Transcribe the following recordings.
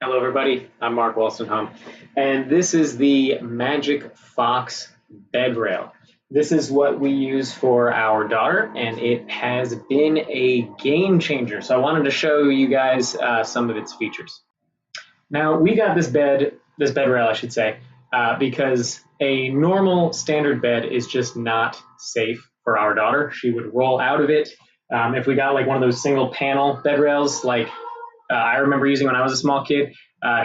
Hello, everybody. I'm Mark Wolstenholme, and this is the Magic Fox bed rail. This is what we use for our daughter, and it has been a game changer. So I wanted to show you guys some of its features. Now, we got this bed rail, I should say, because a normal standard bed is just not safe for our daughter. She would roll out of it. If we got like one of those single panel bed rails, like I remember using when I was a small kid,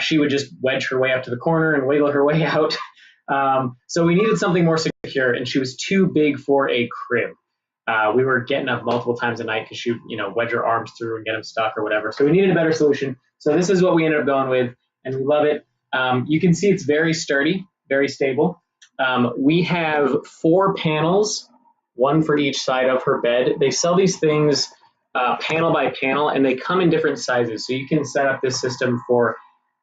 she would just wedge her way up to the corner and wiggle her way out. So we needed something more secure, and she was too big for a crib. We were getting up multiple times a night because she would, wedge her arms through and get them stuck or whatever. So we needed a better solution. So this is what we ended up going with, and we love it. You can see it's very sturdy, very stable. We have 4 panels, one for each side of her bed. They sell these things panel by panel, and they come in different sizes. So you can set up this system for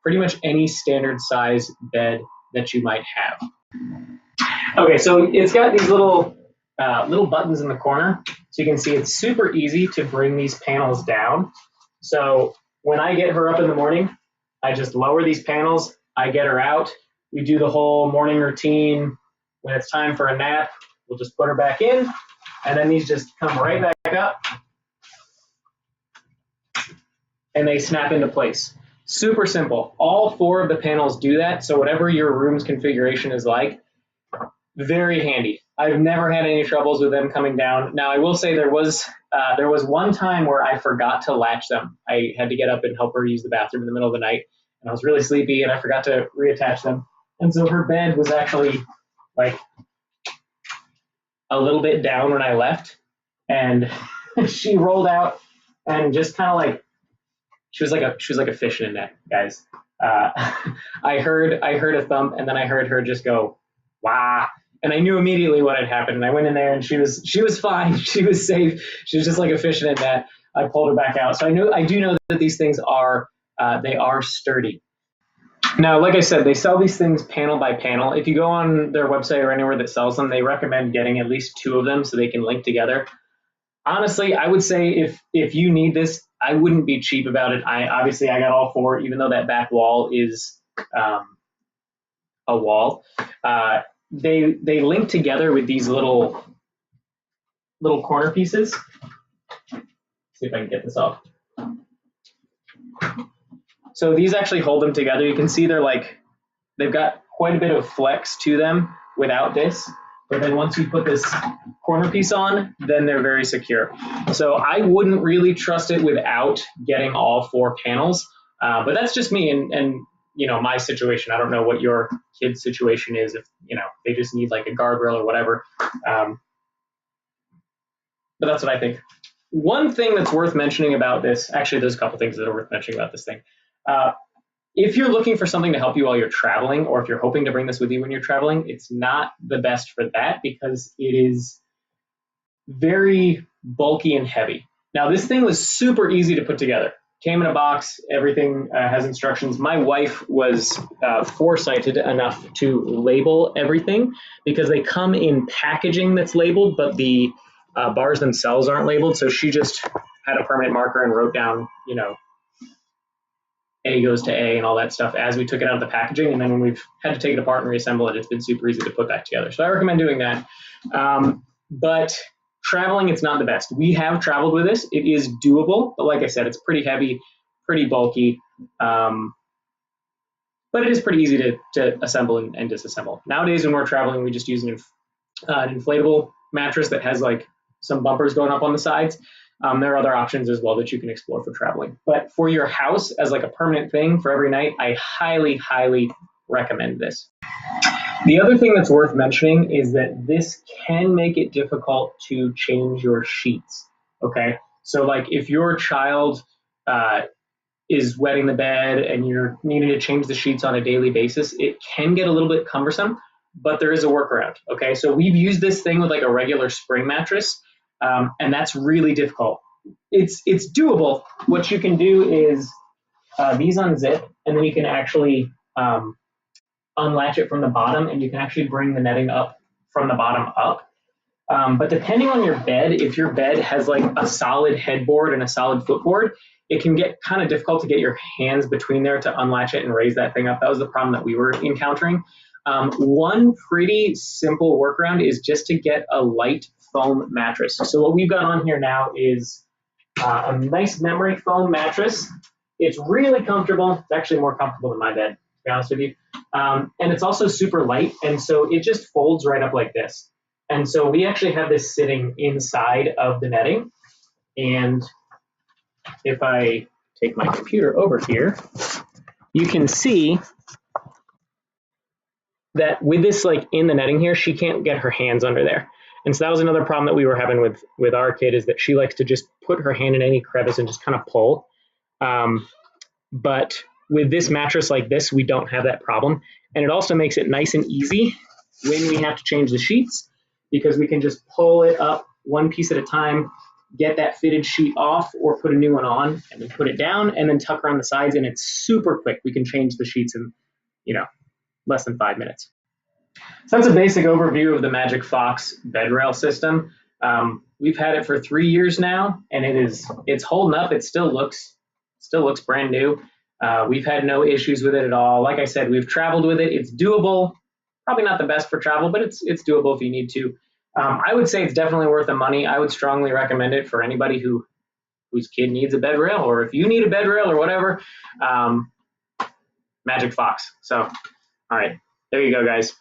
pretty much any standard size bed that you might have. Okay, so it's got these little buttons in the corner. So you can see it's super easy to bring these panels down. So when I get her up in the morning, I just lower these panels, I get her out, we do the whole morning routine. When it's time for a nap, we'll just put her back in, and then these just come right back up, and they snap into place. Super simple. All 4 of the panels do that, so whatever your room's configuration is like, very handy. I've never had any troubles with them coming down. Now, I will say there was one time where I forgot to latch them. I had to get up and help her use the bathroom in the middle of the night, and I was really sleepy, and I forgot to reattach them. And so her bed was actually like a little bit down when I left, and she rolled out and just kind of like, she was like a fish in a net, guys. I heard a thump, and then I heard her just go, "Wah!" And I knew immediately what had happened. And I went in there, and she was fine. She was safe. She was just like a fish in a net. I pulled her back out. So I do know that these things are they are sturdy. Now, like I said, they sell these things panel by panel. If you go on their website or anywhere that sells them, they recommend getting at least 2 of them so they can link together. Honestly, I would say if you need this, I wouldn't be cheap about it. I got all 4, even though that back wall is a wall. They link together with these little corner pieces. See if I can get this off. So these actually hold them together. You can see they've got quite a bit of flex to them without this. But then once you put this corner piece on, then they're very secure. So I wouldn't really trust it without getting all 4 panels. But that's just me and my situation. I don't know what your kid's situation is, if they just need like a guardrail or whatever. But that's what I think. One thing that's worth mentioning about this, actually there's a couple things that are worth mentioning about this thing. If you're looking for something to help you while you're traveling, or if you're hoping to bring this with you when you're traveling, it's not the best for that because it is very bulky and heavy. Now, this thing was super easy to put together. Came in a box, everything has instructions. My wife was foresighted enough to label everything because they come in packaging that's labeled, but the bars themselves aren't labeled. So she just had a permanent marker and wrote down, A goes to A and all that stuff as we took it out of the packaging. And then when we've had to take it apart and reassemble it, it's been super easy to put back together. So I recommend doing that. But traveling, it's not the best. We have traveled with this. It is doable. But like I said, it's pretty heavy, pretty bulky. But it is pretty easy to assemble and disassemble. Nowadays, when we're traveling, we just use an inflatable mattress that has like some bumpers going up on the sides. There are other options as well that you can explore for traveling. But for your house as like a permanent thing for every night, I highly, highly recommend this. The other thing that's worth mentioning is that this can make it difficult to change your sheets. Okay, so like if your child is wetting the bed and you're needing to change the sheets on a daily basis, it can get a little bit cumbersome, but there is a workaround. Okay, so we've used this thing with like a regular spring mattress. And that's really difficult. It's doable. What you can do is these unzip, and then you can actually unlatch it from the bottom, and you can actually bring the netting up from the bottom up. But depending on your bed, if your bed has like a solid headboard and a solid footboard, it can get kind of difficult to get your hands between there to unlatch it and raise that thing up. That was the problem that we were encountering. One pretty simple workaround is just to get a light foam mattress. So what we've got on here now is a nice memory foam mattress. It's really comfortable. It's actually more comfortable than my bed, to be honest with you. And it's also super light, and so it just folds right up like this. And so we actually have this sitting inside of the netting. And if I take my computer over here, you can see that with this like in the netting here, she can't get her hands under there. And so that was another problem that we were having with our kid, is that she likes to just put her hand in any crevice and just kind of pull. But with this mattress like this, we don't have that problem. And it also makes it nice and easy when we have to change the sheets, because we can just pull it up one piece at a time, get that fitted sheet off or put a new one on, and then put it down and then tuck around the sides. And it's super quick. We can change the sheets in, less than 5 minutes. So that's a basic overview of the Magic Fox bed rail system. We've had it for 3 years now, and it's holding up. It still looks brand new. We've had no issues with it at all. Like I said, we've traveled with it. It's doable. Probably not the best for travel, but it's doable if you need to. I would say it's definitely worth the money. I would strongly recommend it for anybody whose kid needs a bed rail, or if you need a bed rail or whatever. Magic Fox. So, all right, there you go, guys.